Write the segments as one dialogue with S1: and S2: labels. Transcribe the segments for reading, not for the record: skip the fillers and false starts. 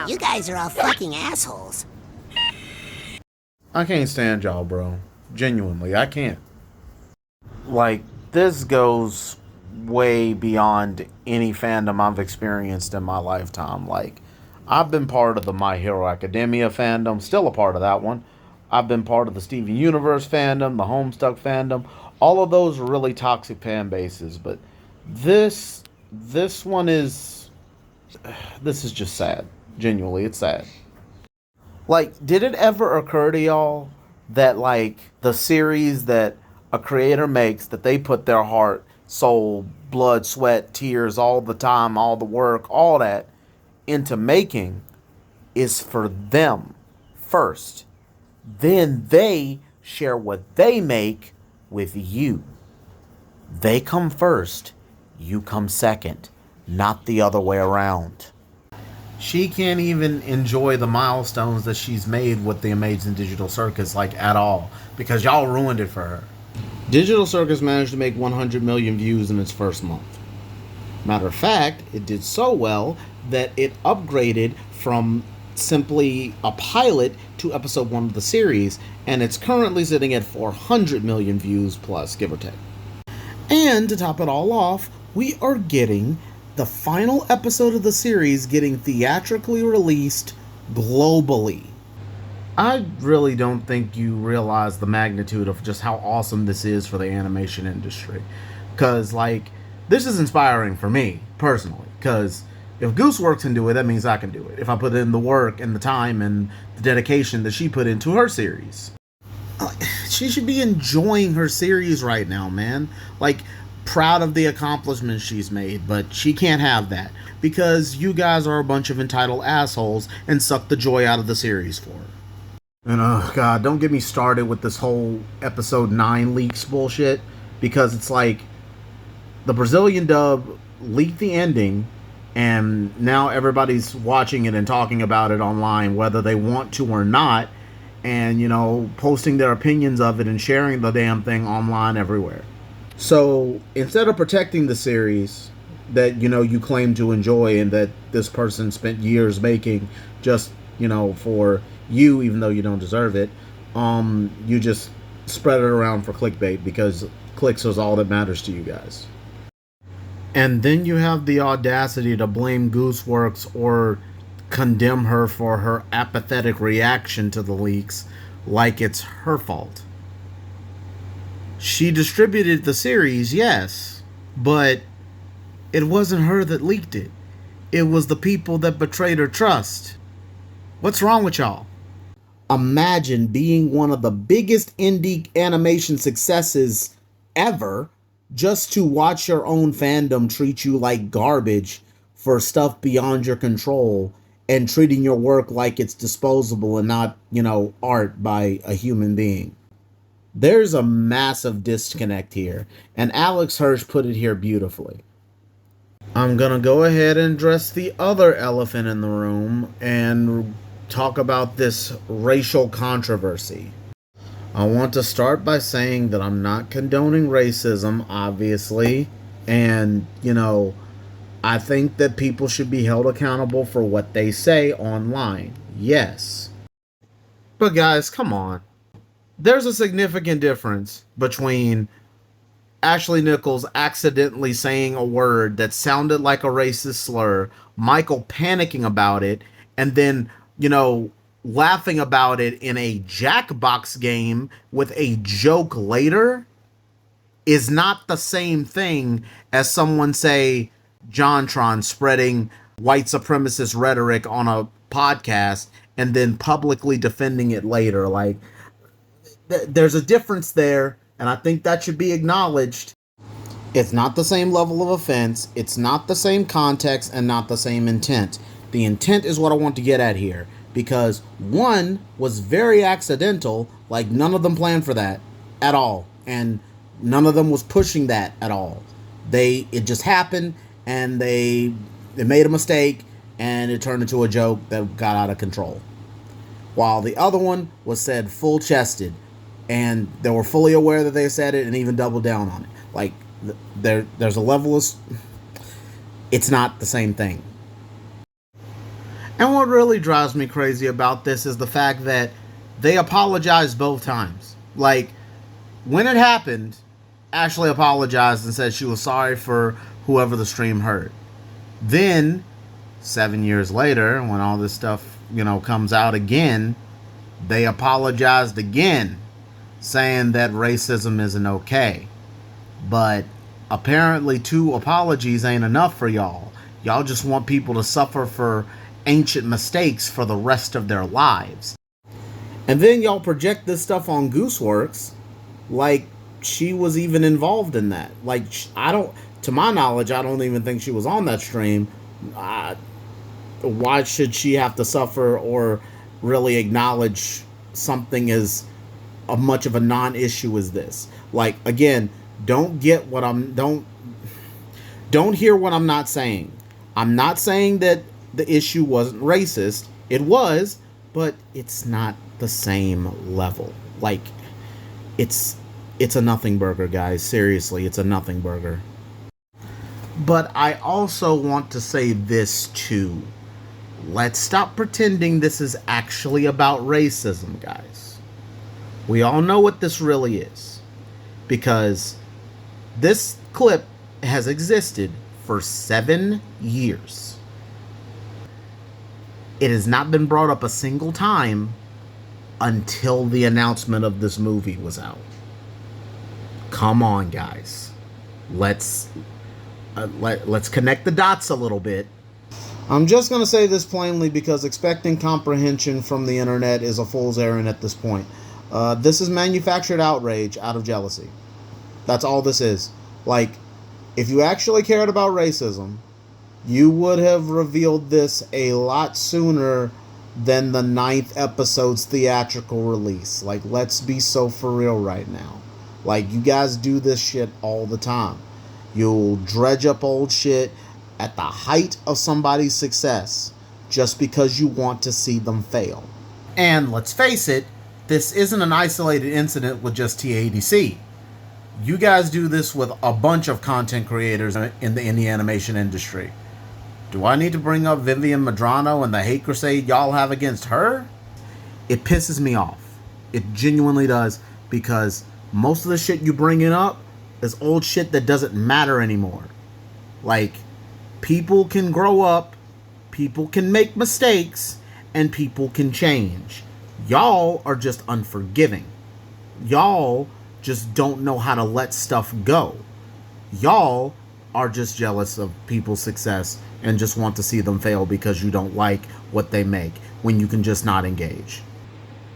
S1: You guys are all fucking assholes.
S2: I can't stand y'all, bro. Genuinely, I can't. Like, this goes way beyond any fandom I've experienced in my lifetime. Like, I've been part of the My Hero Academia fandom, still a part of that one. I've been part of the Steven Universe fandom, the Homestuck fandom. All of those are really toxic fan bases, but this one is this is just sad. Genuinely, it's sad. Like, did it ever occur to y'all that, like, the series that a creator makes, that they put their heart, soul, blood, sweat, tears, all the time, all the work, all that into making, is for them first? Then they share what they make with you. They come first, you come second, not the other way around. She can't even enjoy the milestones that she's made with the Amazing Digital Circus, like, at all, because y'all ruined it for her. Digital Circus managed to make 100 million views in its first month. Matter of fact, it did so well that it upgraded from simply a pilot to episode 1 of the series, and it's currently sitting at 400 million views plus, give or take. And to top it all off, we are getting the final episode of the series getting theatrically released globally. I really don't think you realize the magnitude of just how awesome this is for the animation industry. Because, like, this is inspiring for me, personally. Because if Gooseworks can do it, that means I can do it. If I put in the work and the time and the dedication that she put into her series. She should be enjoying her series right now, man. Like, proud of the accomplishments she's made, but she can't have that because you guys are a bunch of entitled assholes and suck the joy out of the series for her. And oh god, don't get me started with this whole episode 9 leaks bullshit, because it's like the Brazilian dub leaked the ending and now everybody's watching it and talking about it online whether they want to or not, and, you know, posting their opinions of it and sharing the damn thing online everywhere. So instead of protecting the series that, you know, you claim to enjoy and that this person spent years making just, you know, for you, even though you don't deserve it, you just spread it around for clickbait because clicks is all that matters to you guys. And then you have the audacity to blame Gooseworks or condemn her for her apathetic reaction to the leaks like it's her fault. She distributed the series, yes, but it wasn't her that leaked it. It was the people that betrayed her trust. What's wrong with y'all? Imagine being one of the biggest indie animation successes ever just to watch your own fandom treat you like garbage for stuff beyond your control and treating your work like it's disposable and not, you know, art by a human being. There's a massive disconnect here, and Alex Hirsch put it here beautifully. I'm gonna go ahead and address the other elephant in the room and talk about this racial controversy. I want to start by saying that I'm not condoning racism, obviously, and, you know, I think that people should be held accountable for what they say online, yes. But guys, come on. There's a significant difference between Ashley Nichols accidentally saying a word that sounded like a racist slur, Michael panicking about it, and then, you know, laughing about it in a Jackbox game with a joke later, is not the same thing as someone, say, JonTron spreading white supremacist rhetoric on a podcast and then publicly defending it later. Like, there's a difference there, and I think that should be acknowledged. It's not the same level of offense, it's not the same context, and not the same intent. The intent is what I want to get at here, because one was very accidental, like none of them planned for that at all, and none of them was pushing that at all. It just happened, and they made a mistake, and it turned into a joke that got out of control. While the other one was said full-chested, and they were fully aware that they said it and even doubled down on it. Like, there's a level of... It's not the same thing. And what really drives me crazy about this is the fact that they apologized both times. Like, when it happened, Ashley apologized and said she was sorry for whoever the stream hurt. Then, 7 years later, when all this stuff, comes out again, they apologized again, saying that racism isn't okay. But apparently 2 apologies ain't enough for y'all. Y'all just want people to suffer for ancient mistakes for the rest of their lives. And then y'all project this stuff on Gooseworks like she was even involved in that. Like, to my knowledge, I don't even think she was on that stream. Why should she have to suffer or really acknowledge something as much of a non-issue as this? Like, again, don't hear what I'm not saying. I'm not saying that the issue wasn't racist. It was, but it's not the same level. Like, it's a nothing burger, guys. Seriously, it's a nothing burger. But I also want to say this too. Let's stop pretending this is actually about racism, guys. We all know what this really is. Because this clip has existed for 7 years. It has not been brought up a single time until the announcement of this movie was out. Come on, guys. Let's connect the dots a little bit. I'm just going to say this plainly because expecting comprehension from the internet is a fool's errand at this point. This is manufactured outrage out of jealousy. That's all this is. Like, if you actually cared about racism, you would have revealed this a lot sooner than the 9th episode's theatrical release. Like, let's be so for real right now. Like, you guys do this shit all the time. You'll dredge up old shit at the height of somebody's success just because you want to see them fail. And let's face it, this isn't an isolated incident with just TADC. You guys do this with a bunch of content creators in the indie animation industry. Do I need to bring up Vivian Madrano and the hate crusade y'all have against her? It pisses me off. It genuinely does, because most of the shit you bringing up is old shit that doesn't matter anymore. Like, people can grow up, people can make mistakes, and people can change. Y'all are just unforgiving. Y'all just don't know how to let stuff go. Y'all are just jealous of people's success and just want to see them fail because you don't like what they make when you can just not engage.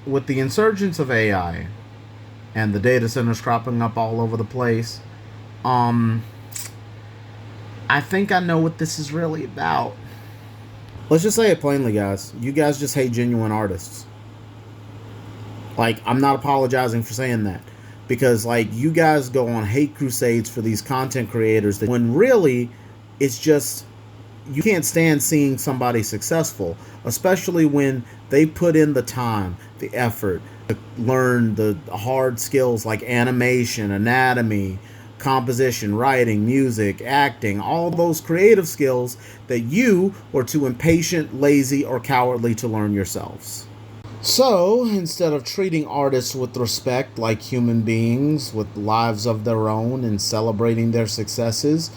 S2: With the insurgence of AI and the data centers cropping up all over the place, I think I know what this is really about. Let's just say it plainly, guys. You guys just hate genuine artists. Like, I'm not apologizing for saying that. Because, like, you guys go on hate crusades for these content creators that, when really, it's just, you can't stand seeing somebody successful. Especially when they put in the time, the effort, to learn the hard skills like animation, anatomy, composition, writing, music, acting, all those creative skills that you were too impatient, lazy, or cowardly to learn yourselves. So, instead of treating artists with respect like human beings with lives of their own and celebrating their successes,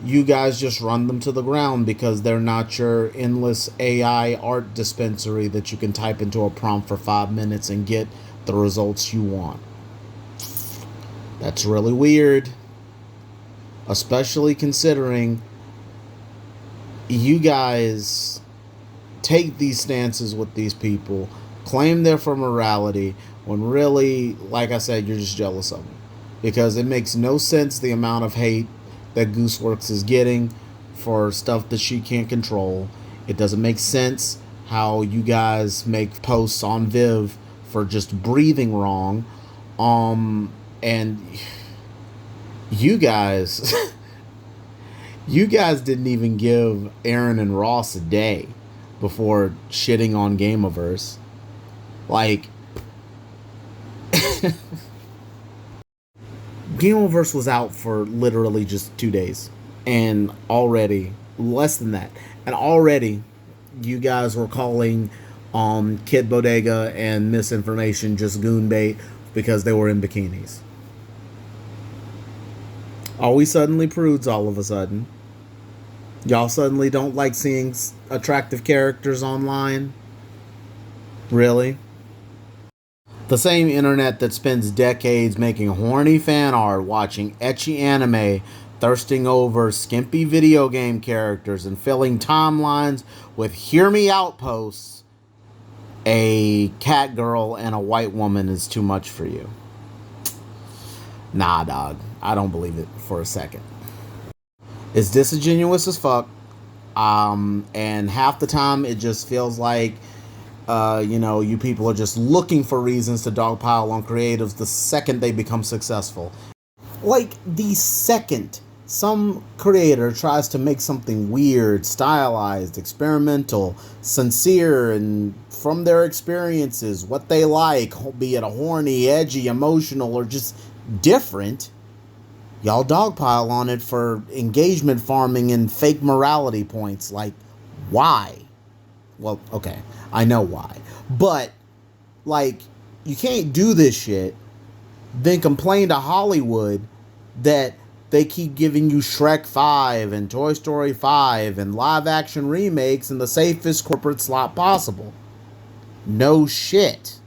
S2: you guys just run them to the ground because they're not your endless AI art dispensary that you can type into a prompt for 5 minutes and get the results you want. That's really weird. Especially considering you guys take these stances with these people, claim they're for morality, when really, like I said, you're just jealous of them. Because it makes no sense the amount of hate that Gooseworks is getting for stuff that she can't control. It doesn't make sense how you guys make posts on Viv for just breathing wrong. And you guys you guys didn't even give Aaron and Ross a day before shitting on Gameaverse. Like, Gameaverse was out for literally just 2 days, and already, less than that, and already you guys were calling Kid Bodega and Misinformation just goon bait because they were in bikinis? Are we suddenly prudes all of a sudden? Y'all suddenly don't like seeing attractive characters online? Really? The same internet that spends decades making horny fan art, watching ecchi anime, thirsting over skimpy video game characters, and filling timelines with hear me out posts, a cat girl and a white woman is too much for you. Nah, dog. I don't believe it for a second. It's disingenuous as fuck. And half the time it just feels like you people are just looking for reasons to dogpile on creatives the second they become successful. Like, the second some creator tries to make something weird, stylized, experimental, sincere, and from their experiences, what they like, be it a horny, edgy, emotional, or just different, y'all dogpile on it for engagement farming and fake morality points. Like, why? Well, okay, I know why. But, like, you can't do this shit, then complain to Hollywood that they keep giving you Shrek 5 and Toy Story 5 and live action remakes in the safest corporate slot possible. No shit.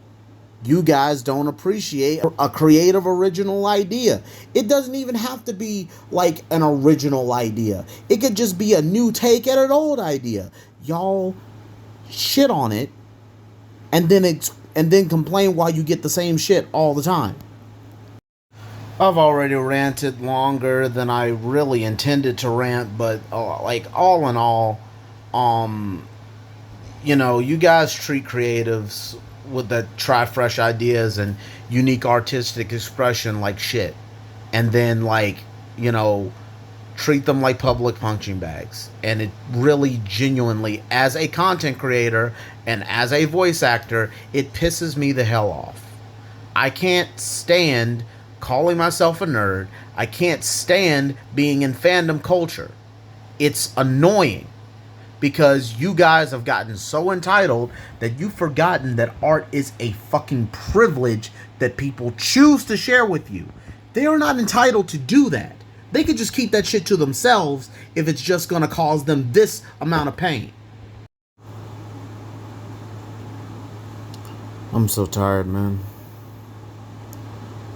S2: You guys don't appreciate a creative original idea. It doesn't even have to be like an original idea. It could just be a new take at an old idea. Y'all shit on it and then complain why you get the same shit all the time. I've already ranted longer than I really intended to rant, but like, all in all, you guys treat creatives with that try fresh ideas and unique artistic expression like shit, and then treat them like public punching bags. And it really genuinely, as a content creator and as a voice actor, it pisses me the hell off. I can't stand calling myself a nerd. I can't stand being in fandom culture. It's annoying because you guys have gotten so entitled that you've forgotten that art is a fucking privilege that people choose to share with you. They are not entitled to do that. They could just keep that shit to themselves if it's just going to cause them this amount of pain. I'm so tired, man.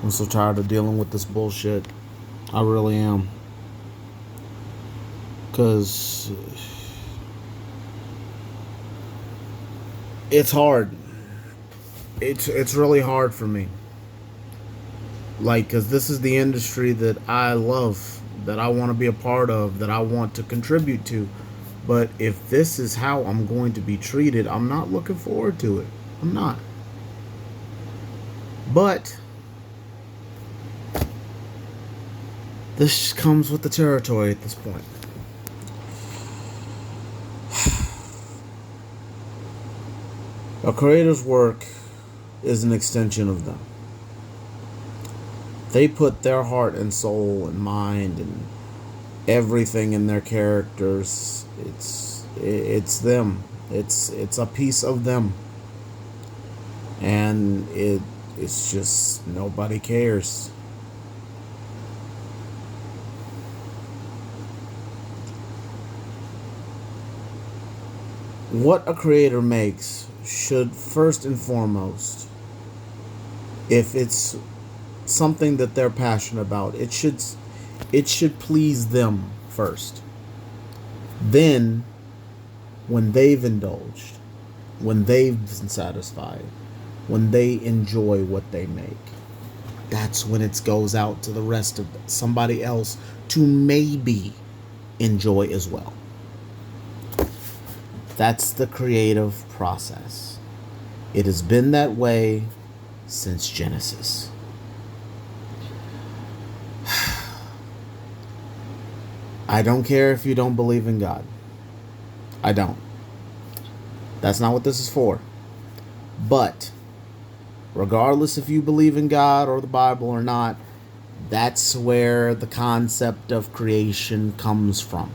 S2: I'm so tired of dealing with this bullshit. I really am. Because it's hard. It's really hard for me. Like, because this is the industry that I love, that I want to be a part of, that I want to contribute to. But if this is how I'm going to be treated, I'm not looking forward to it. I'm not. But this comes with the territory at this point. A creator's work is an extension of them. They put their heart and soul and mind and everything in their characters. It's them. It's a piece of them. And it's just nobody cares. What a creator makes should first and foremost, if it's something that they're passionate about, it should please them first. Then, when they've indulged, when they've been satisfied, when they enjoy what they make, that's when it goes out to the rest of somebody else to maybe enjoy as well. That's the creative process. It has been that way since Genesis. I don't care if you don't believe in God. I don't. That's not what this is for. But regardless if you believe in God or the Bible or not, that's where the concept of creation comes from.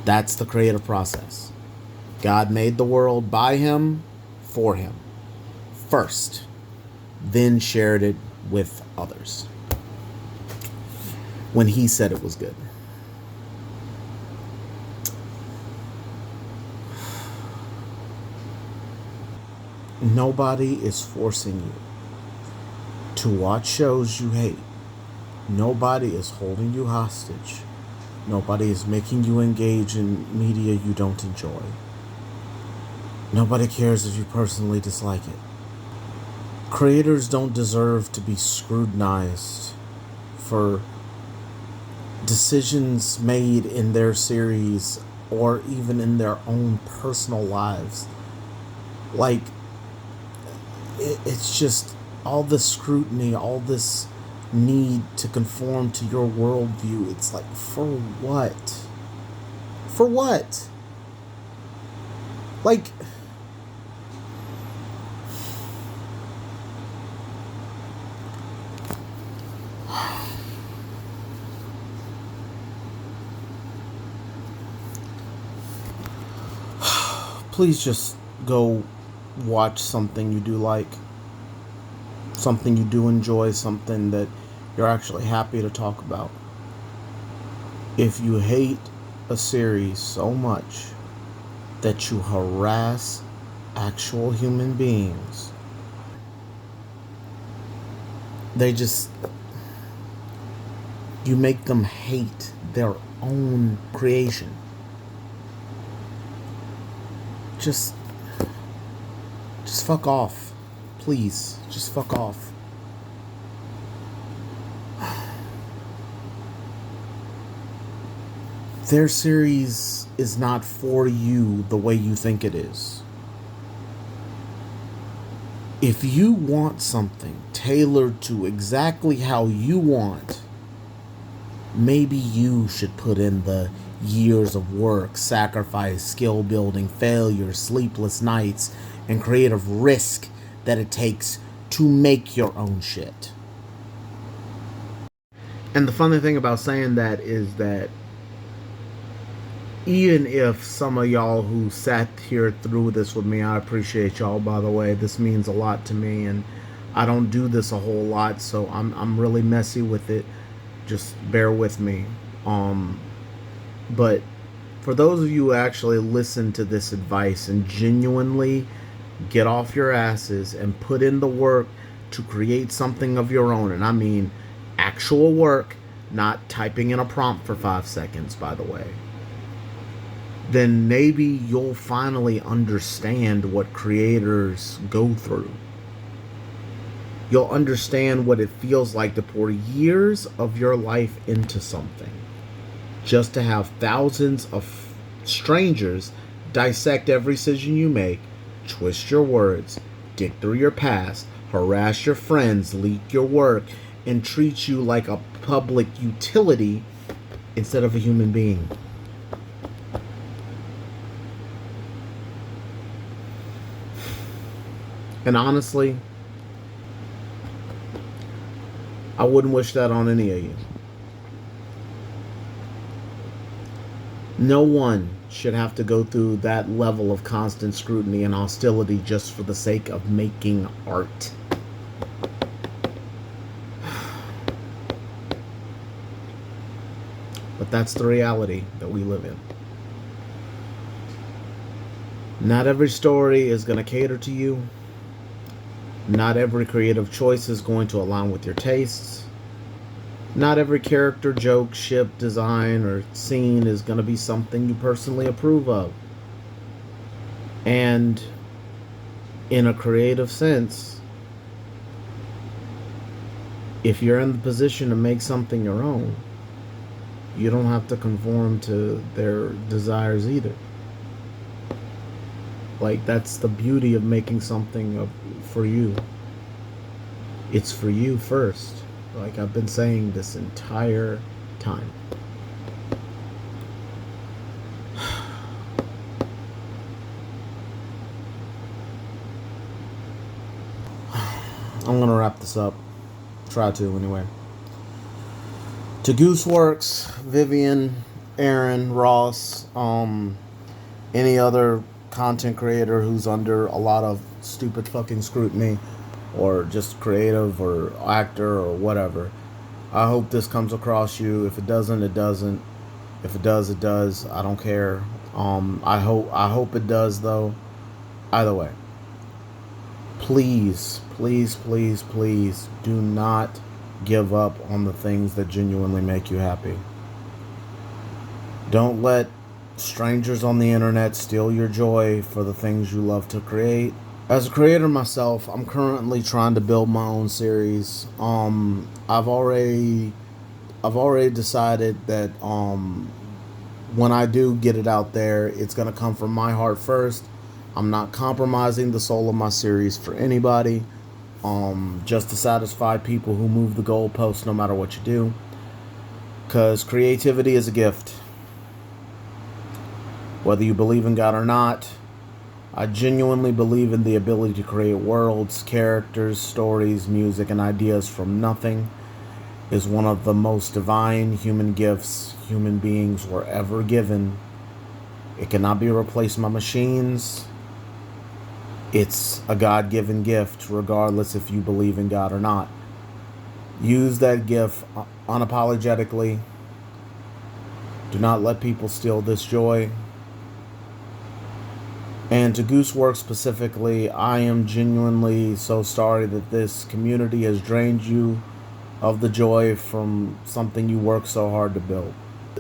S2: That's the creative process. God made the world by him, for him, first, then shared it with others when he said it was good. Nobody is forcing you to watch shows you hate. Nobody is holding you hostage. Nobody is making you engage in media you don't enjoy. Nobody cares if you personally dislike it. Creators don't deserve to be scrutinized for decisions made in their series or even in their own personal lives. Like, it's just all this scrutiny, all this need to conform to your worldview. It's like, for what? For what? Like, please just go watch something you do like, something you do enjoy, something that you're actually happy to talk about. If you hate a series so much that you harass actual human beings, you make them hate their own creation. Just fuck off. Please, just fuck off. Their series is not for you the way you think it is. If you want something tailored to exactly how you want, maybe you should put in the years of work, sacrifice, skill building, failure, sleepless nights, and creative risk that it takes to make your own shit. And the funny thing about saying that is that even if some of y'all who sat here through this with me, I appreciate y'all, by the way. This means a lot to me, and I don't do this a whole lot, so I'm really messy with it. Just bear with me. But for those of you who actually listen to this advice and genuinely get off your asses and put in the work to create something of your own, and I mean actual work, not typing in a prompt for 5 seconds, by the way, then maybe you'll finally understand what creators go through. You'll understand what it feels like to pour years of your life into something just to have thousands of strangers dissect every decision you make, twist your words, dig through your past, harass your friends, leak your work, and treat you like a public utility instead of a human being. And honestly, I wouldn't wish that on any of you. No one should have to go through that level of constant scrutiny and hostility just for the sake of making art. But that's the reality that we live in. Not every story is going to cater to you. Not every creative choice is going to align with your tastes. Not every character, joke, ship, design, or scene is going to be something you personally approve of. And in a creative sense, if you're in the position to make something your own, you don't have to conform to their desires either. Like, that's the beauty of making something for you. It's for you first. Like I've been saying this entire time. I'm gonna wrap this up. Try to, anyway. To Gooseworks, Vivian, Aaron, Ross, any other content creator who's under a lot of stupid fucking scrutiny, or just creative or actor or whatever. I hope this comes across you. If it doesn't, it doesn't. If it does, it does. I don't care. I hope it does though. Either way. Please, please, please, please do not give up on the things that genuinely make you happy. Don't let strangers on the internet steal your joy for the things you love to create. As a creator myself, I'm currently trying to build my own series. I've already decided that when I do get it out there, it's gonna come from my heart first. I'm not compromising the soul of my series for anybody, just to satisfy people who move the goalposts no matter what you do. Because creativity is a gift. Whether you believe in God or not, I genuinely believe in the ability to create worlds, characters, stories, music, and ideas from nothing is one of the most divine human gifts human beings were ever given. It cannot be replaced by machines. It's a God-given gift, regardless if you believe in God or not. Use that gift unapologetically. Do not let people steal this joy. And to Gooseworks specifically, I am genuinely so sorry that this community has drained you of the joy from something you worked so hard to build.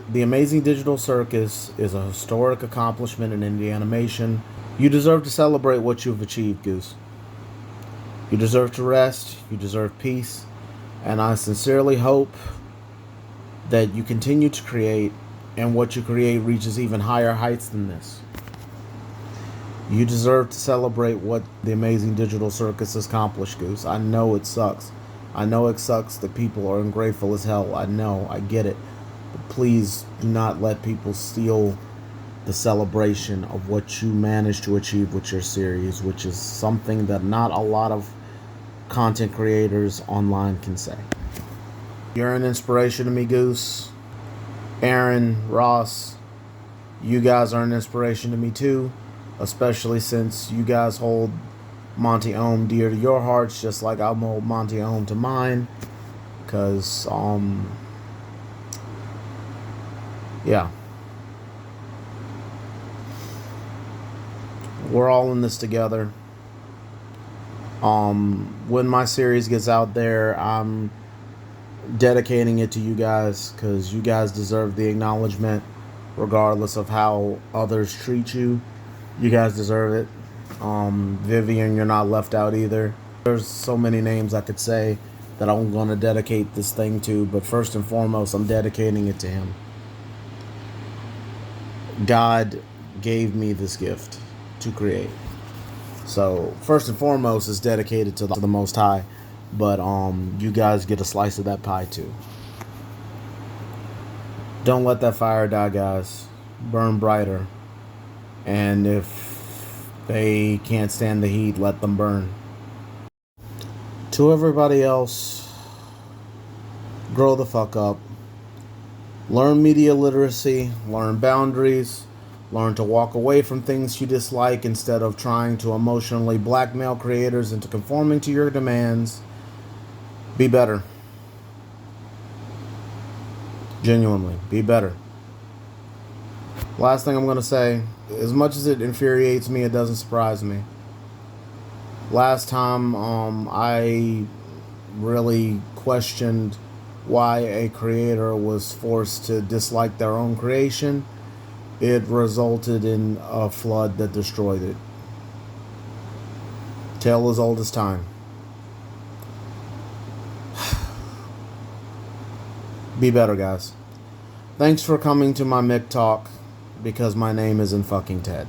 S2: The Amazing Digital Circus is a historic accomplishment in indie animation. You deserve to celebrate what you've achieved, Goose. You deserve to rest, you deserve peace, and I sincerely hope that you continue to create, and what you create reaches even higher heights than this. You deserve to celebrate what the Amazing Digital Circus has accomplished, Goose. I know it sucks. I know it sucks that people are ungrateful as hell. I know, I get it. But please do not let people steal the celebration of what you managed to achieve with your series, which is something that not a lot of content creators online can say. You're an inspiration to me, Goose. Aaron, Ross, you guys are an inspiration to me too, especially since you guys hold Monty Ohm dear to your hearts, just like I'll hold Monty Ohm to mine. Cause yeah, we're all in this together. When my series gets out there, I'm dedicating it to you guys, because you guys deserve the acknowledgement regardless of how others treat you. You guys deserve it. Vivian, you're not left out either. There's so many names I could say that I'm going to dedicate this thing to, but first and foremost, I'm dedicating it to him. God gave me this gift to create. So first and foremost, it's dedicated to the Most High, but you guys get a slice of that pie too. Don't let that fire die, guys. Burn brighter. And if they can't stand the heat, let them burn. To everybody else, grow the fuck up. Learn media literacy, learn boundaries, learn to walk away from things you dislike instead of trying to emotionally blackmail creators into conforming to your demands. Be better. Genuinely, be better. Last thing I'm going to say, as much as it infuriates me, it doesn't surprise me. Last time I really questioned why a creator was forced to dislike their own creation, it resulted in a flood that destroyed it. Tale as old as time. Be better, guys. Thanks for coming to my Mick Talk, because my name isn't fucking Ted.